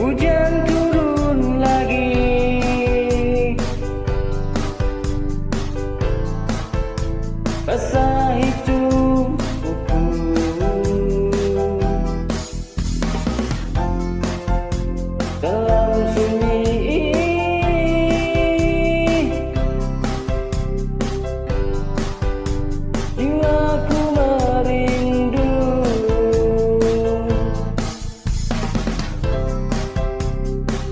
Hujan turun lagi, basah itu buku. Dalam sunyi jiwaku merindu.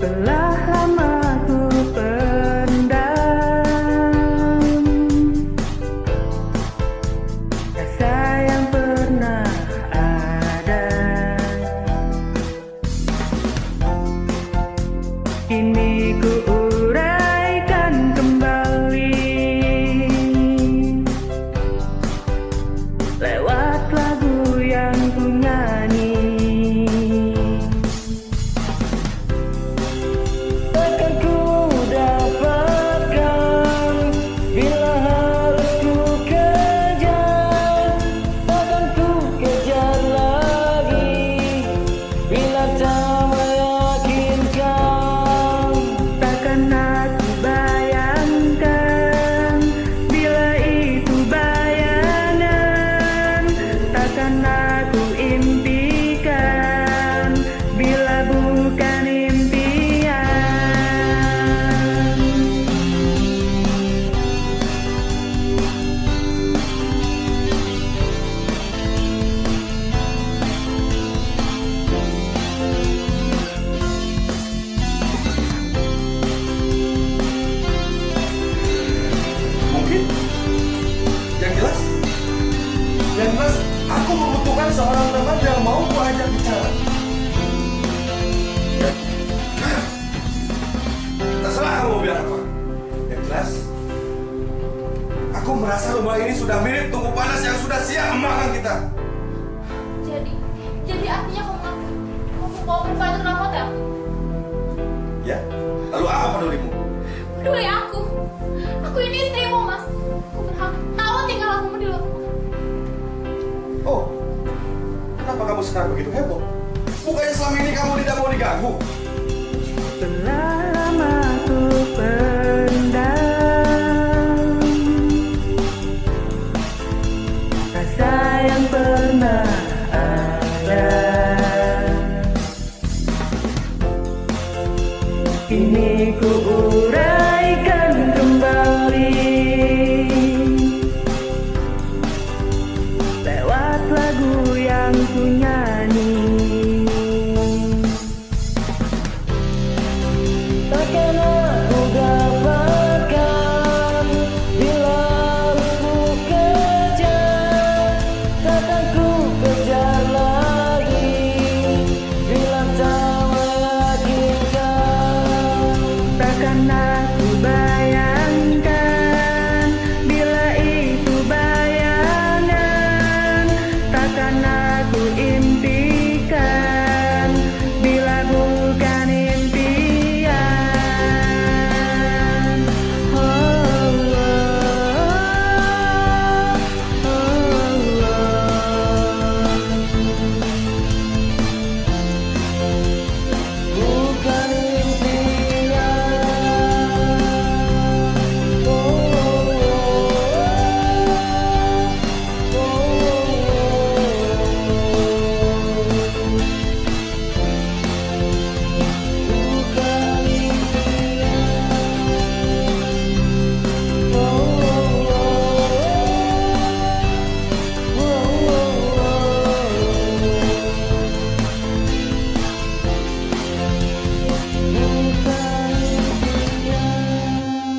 Telah lama ku pendam rasa yang pernah ada. Kini ku uraikan kembali lewat lagu yang ku nyanyi. Takkan ku dapatkan bila harus ku kejar. Takkan ku kejar lagi bila tak meyakinkan. Takkan aku bayangkan bila itu bayangan. Takkan aku impikan bila bukan impian. Mungkin yang jelas aku membutuhkan seorang teman yang mau ku ajak bicara. Terserah kamu mau bilang apa. Yang jelas aku merasa rumah ini sudah mirip tungku panas yang sudah siap memakan kita. Jadi artinya kamu bawa perempuan itu ke dalam hotel? Ya, lalu apa pedulimu? Peduli aku. Aku ini istrimu, Mas. Aku berhak tahu tinggal lakumu di luar rumah. Oh, kenapa kamu sekarang begitu heboh? Bukannya selama ini kamu tidak mau diganggu? Telah lama ku pendam rasa yang pernah ada. Kini ku